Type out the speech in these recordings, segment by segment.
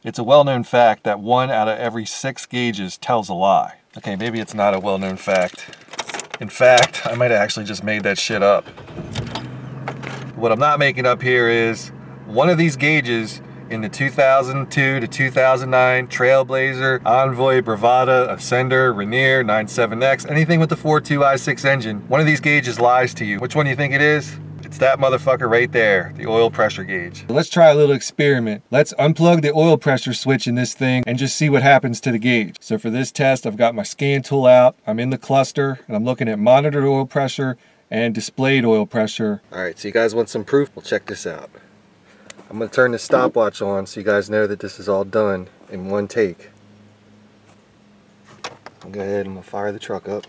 It's a well-known fact that 1 out of every 6 gauges tells a lie. Okay, maybe it's not a well-known fact. In fact, I might have actually just made that shit up. What I'm not making up here is one of these gauges in the 2002 to 2009 Trailblazer, Envoy, Bravada, Ascender, Rainier, 97X, anything with the 4.2 i6 engine, one of these gauges lies to you. Which one do you think it is? It's that motherfucker right there, the oil pressure gauge. Let's try a little experiment. Let's unplug the oil pressure switch in this thing and just see what happens to the gauge. So for this test, I've got my scan tool out, I'm in the cluster, and I'm looking at monitored oil pressure and displayed oil pressure. All right, so you guys want some proof? Well, check this out. I'm gonna turn the stopwatch on so you guys know that this is all done in one take. I'll go ahead and I'm gonna fire the truck up.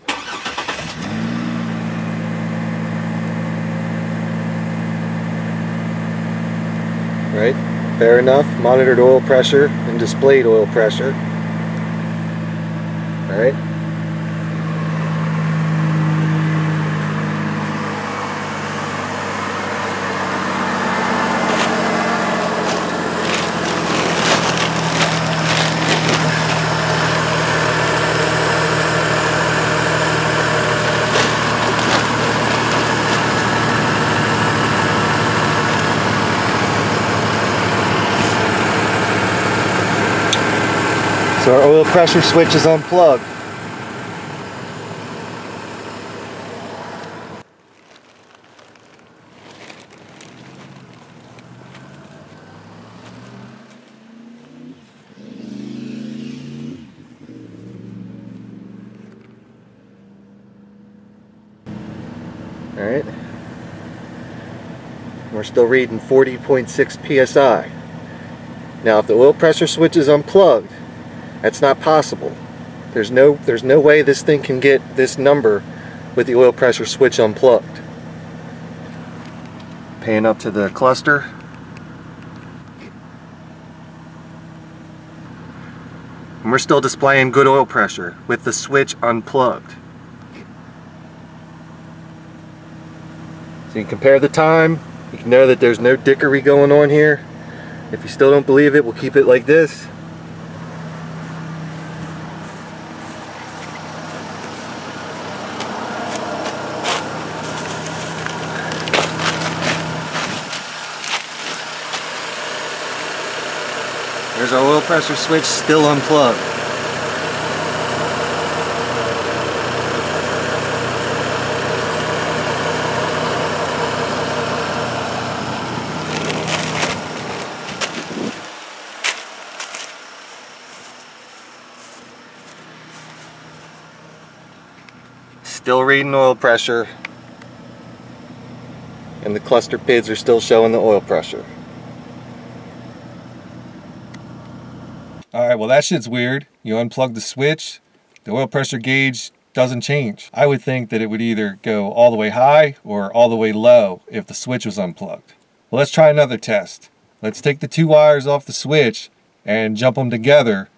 Right, fair enough, monitored oil pressure and displayed oil pressure. All right. So our oil pressure switch is unplugged. All right. We're still reading 40.6 psi. Now if the oil pressure switch is unplugged, that's not possible. There's no way this thing can get this number with the oil pressure switch unplugged. Pan up to the cluster. And we're still displaying good oil pressure with the switch unplugged. So you can compare the time. You can know that there's no dickery going on here. If you still don't believe it, we'll keep it like this. There's our oil pressure switch still unplugged. Still reading oil pressure, and the cluster PIDs are still showing the oil pressure. Alright, well that shit's weird. You unplug the switch, the oil pressure gauge doesn't change. I would think that it would either go all the way high or all the way low if the switch was unplugged. Well, let's try another test. Let's take the 2 wires off the switch and jump them together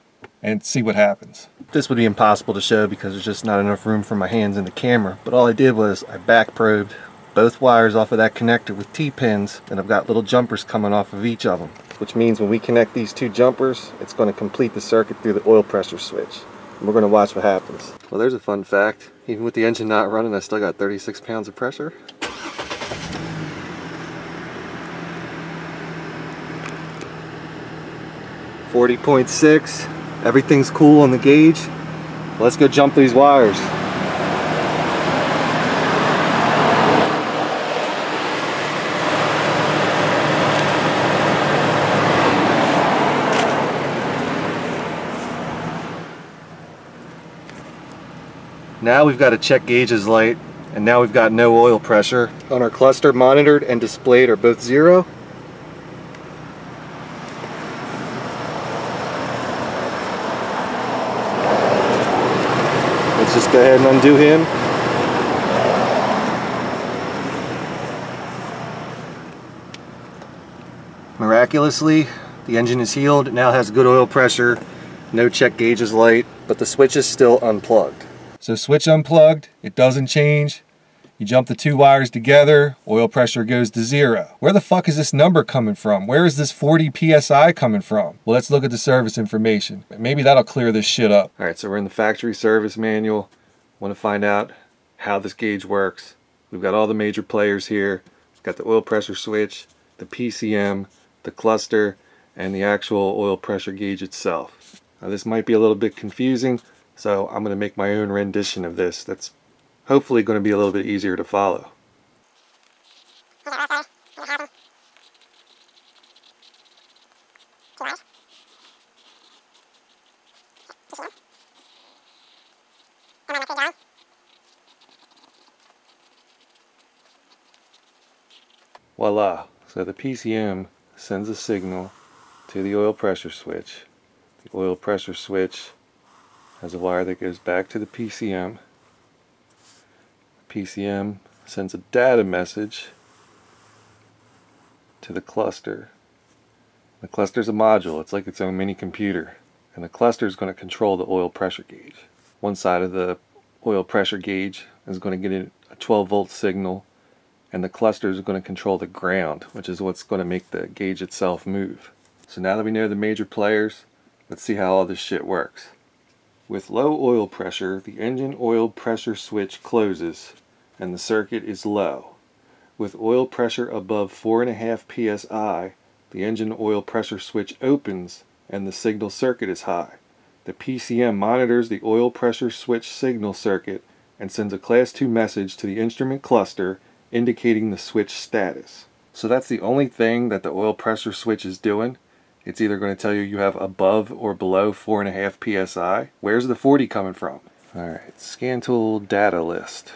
and see what happens. This would be impossible to show because there's just not enough room for my hands in the camera, but all I did was I back probed both wires off of that connector with T-pins, and I've got little jumpers coming off of each of them, which means when we connect these 2 jumpers, it's going to complete the circuit through the oil pressure switch. And we're going to watch what happens. Well, there's a fun fact. Even with the engine not running, I still got 36 pounds of pressure. .6. Everything's cool on the gauge. Let's go jump these wires. Now we've got a check gauges light, and now we've got no oil pressure. On our cluster, monitored and displayed are both 0. Let's just go ahead and undo him. Miraculously, the engine is healed. It now has good oil pressure, no check gauges light, but the switch is still unplugged. So switch unplugged, it doesn't change. You jump the two wires together, oil pressure goes to 0. Where the fuck is this number coming from? Where is this 40 PSI coming from? Well, let's look at the service information. Maybe that'll clear this shit up. All right, so we're in the factory service manual. Want to find out how this gauge works. We've got all the major players here. We've got the oil pressure switch, the PCM, the cluster, and the actual oil pressure gauge itself. Now this might be a little bit confusing, so I'm going to make my own rendition of this that's hopefully going to be a little bit easier to follow. Voila! So the PCM sends a signal to the oil pressure switch. The oil pressure switch has a wire that goes back to the PCM. PCM sends a data message to the cluster. The cluster is a module. It's like its own mini computer. And the cluster is going to control the oil pressure gauge. One side of the oil pressure gauge is going to get a 12-volt signal, and the cluster is going to control the ground, which is what's going to make the gauge itself move. So now that we know the major players, let's see how all this shit works. With low oil pressure, the engine oil pressure switch closes and the circuit is low. With oil pressure above 4.5 psi, the engine oil pressure switch opens and the signal circuit is high. The PCM monitors the oil pressure switch signal circuit and sends a class 2 message to the instrument cluster indicating the switch status. So that's the only thing that the oil pressure switch is doing. It's either going to tell you you have above or below 4.5 psi. Where's the 40 coming from? Alright, scan tool data list.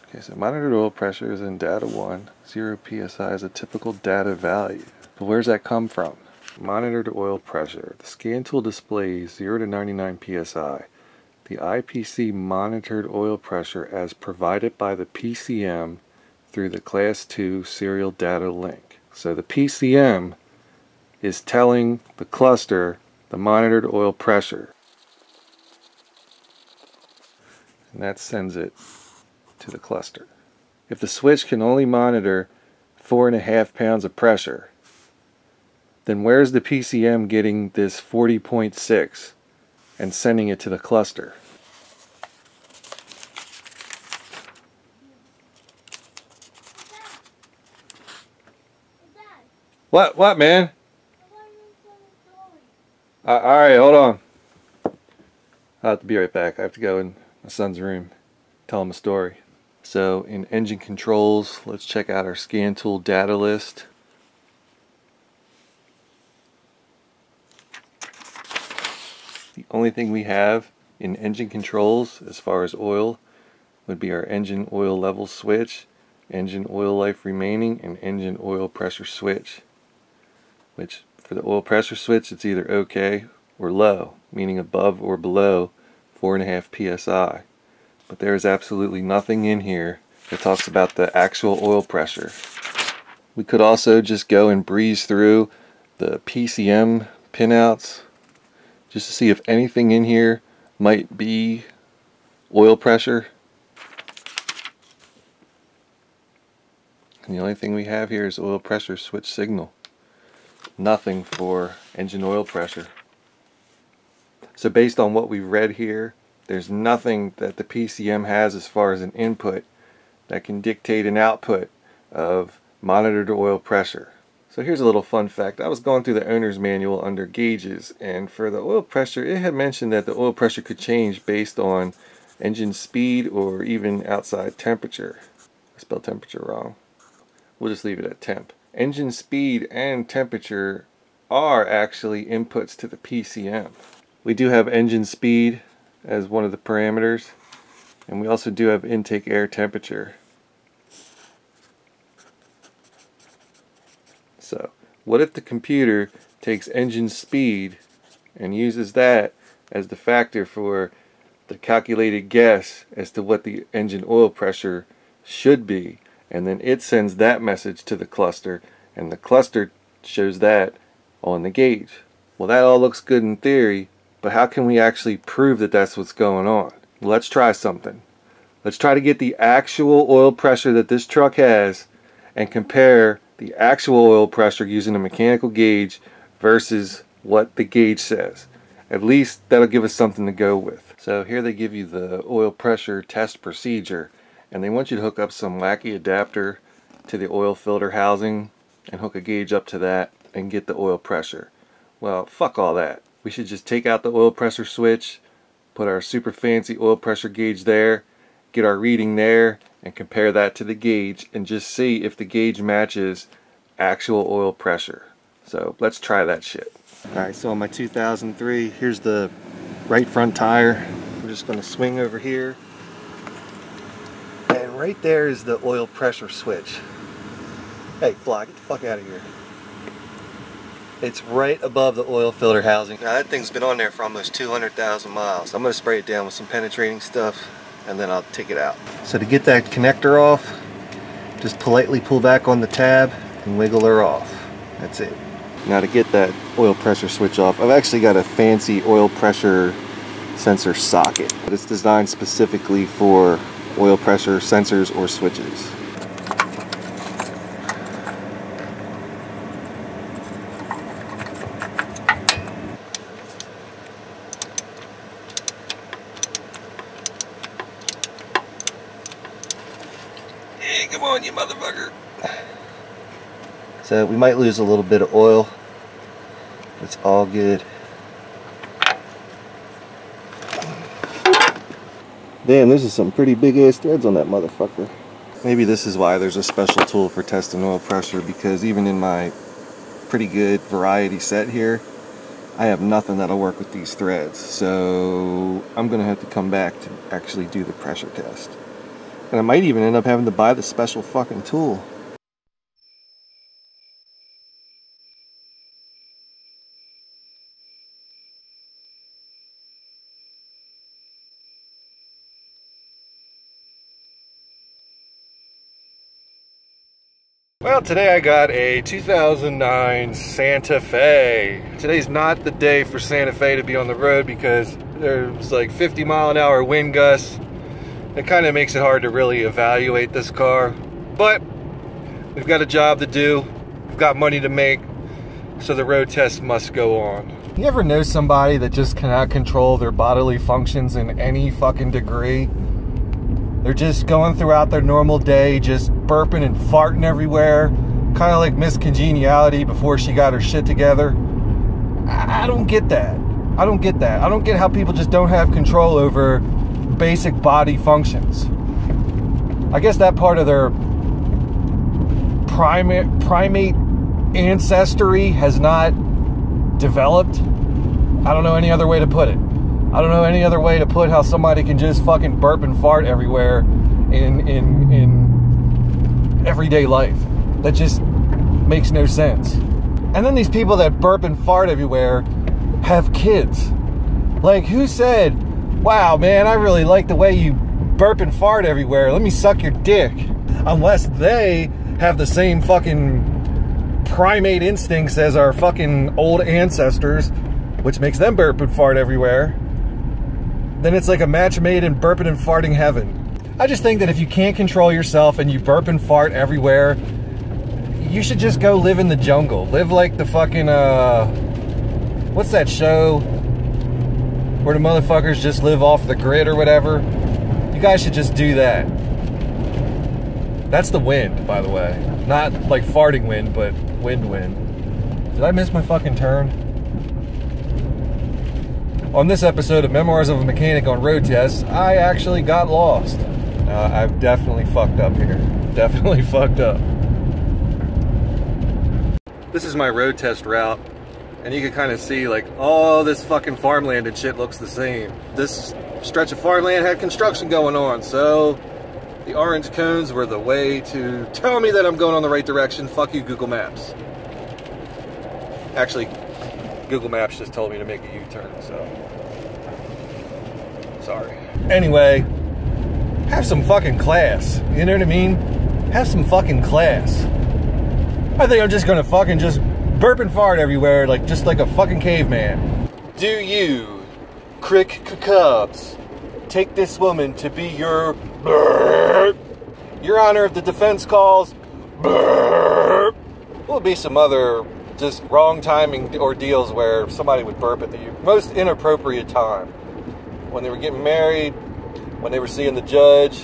Okay, so monitored oil pressure is in data 1. 0 psi is a typical data value. But where's that come from? Monitored oil pressure. The scan tool displays 0 to 99 psi. The IPC monitored oil pressure as provided by the PCM through the class 2 serial data link. So the PCM is telling the cluster the monitored oil pressure, and that sends it to the cluster. If the switch can only monitor 4.5 pounds of pressure, then where's the PCM getting this 40.6 and sending it to the cluster? What, man? Alright, hold on. I'll have to be right back. I have to go in my son's room, tell him a story. So in engine controls, let's check out our scan tool data list. The only thing we have in engine controls as far as oil would be our engine oil level switch, engine oil life remaining, and engine oil pressure switch. Which for the oil pressure switch, it's either OK or low, meaning above or below 4.5 psi. But there is absolutely nothing in here that talks about the actual oil pressure. We could also just go and breeze through the PCM pinouts just to see if anything in here might be oil pressure. And the only thing we have here is oil pressure switch signal. Nothing for engine oil pressure. So based on what we've read here, there's nothing that the PCM has as far as an input that can dictate an output of monitored oil pressure. So here's a little fun fact. I was going through the owner's manual under gauges, and for the oil pressure, it had mentioned that the oil pressure could change based on engine speed or even outside temperature. I spelled temperature wrong. We'll just leave it at temp. Engine speed and temperature are actually inputs to the PCM. We do have engine speed as one of the parameters, and we also do have intake air temperature. So what if the computer takes engine speed and uses that as the factor for the calculated guess as to what the engine oil pressure should be, and then it sends that message to the cluster, and the cluster shows that on the gauge? Well, that all looks good in theory, but how can we actually prove that that's what's going on? Let's try something. Let's try to get the actual oil pressure that this truck has and compare the actual oil pressure using a mechanical gauge versus what the gauge says. At least that'll give us something to go with. So here they give you the oil pressure test procedure, and they want you to hook up some wacky adapter to the oil filter housing and hook a gauge up to that and get the oil pressure. Well, fuck all that. We should just take out the oil pressure switch, put our super fancy oil pressure gauge there, get our reading there, and compare that to the gauge and just see if the gauge matches actual oil pressure. So let's try that shit. Alright, so on my 2003, here's the right front tire. I'm just going to swing over here. And right there is the oil pressure switch. Hey, fly, get the fuck out of here. It's right above the oil filter housing. Now that thing's been on there for almost 200,000 miles. I'm going to spray it down with some penetrating stuff and then I'll take it out. So to get that connector off, just politely pull back on the tab and wiggle her off. That's it. Now to get that oil pressure switch off, I've actually got a fancy oil pressure sensor socket. It's designed specifically for oil pressure sensors or switches. Hey, come on, you motherfucker. So we might lose a little bit of oil. It's all good. Damn, there's some pretty big ass threads on that motherfucker. Maybe this is why there's a special tool for testing oil pressure, because even in my pretty good variety set here, I have nothing that'll work with these threads. So I'm gonna have to come back to actually do the pressure test. And I might even end up having to buy the special fucking tool. Well, today I got a 2009 Santa Fe. Today's not the day for Santa Fe to be on the road because there's like 50-mile-an-hour wind gusts. It kind of makes it hard to really evaluate this car. But we've got a job to do. We've got money to make. So the road test must go on. You ever know somebody that just cannot control their bodily functions in any fucking degree? They're just going throughout their normal day, just burping and farting everywhere. Kind of like Miss Congeniality before she got her shit together. I don't get that. I don't get that. I don't get how people just don't have control over basic body functions. I guess that part of their primate ancestry has not developed. I don't know any other way to put it. I don't know any other way to put how somebody can just fucking burp and fart everywhere in everyday life. That just makes no sense. And then these people that burp and fart everywhere have kids. Like, who said, wow, man, I really like the way you burp and fart everywhere. Let me suck your dick. Unless they have the same fucking primate instincts as our fucking old ancestors, which makes them burp and fart everywhere. Then it's like a match made in burping and farting heaven. I just think that if you can't control yourself and you burp and fart everywhere, you should just go live in the jungle. Live like the fucking, what's that show where the motherfuckers just live off the grid or whatever? You guys should just do that. That's the wind, by the way. Not like farting wind, but wind. Did I miss my fucking turn? On this episode of Memoirs of a Mechanic on Road Tests, I actually got lost. I've definitely fucked up here. Definitely fucked up. This is my road test route, and you can kind of see like all this fucking farmland and shit looks the same. This stretch of farmland had construction going on, so the orange cones were the way to tell me that I'm going on the right direction. Fuck you, Google Maps. Actually, Google Maps just told me to make a U-turn, so sorry. Anyway, have some fucking class. You know what I mean? Have some fucking class. I think I'm just gonna fucking just burp and fart everywhere, like just like a fucking caveman. Do you, crick cubs? take this woman to be your honor if the defense calls. Will be some other just wrong timing ordeals where somebody would burp at the most inappropriate time. When they were getting married, when they were seeing the judge.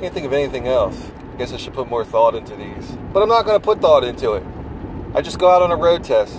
Can't think of anything else. I guess I should put more thought into these. But I'm not going to put thought into it. I just go out on a road test.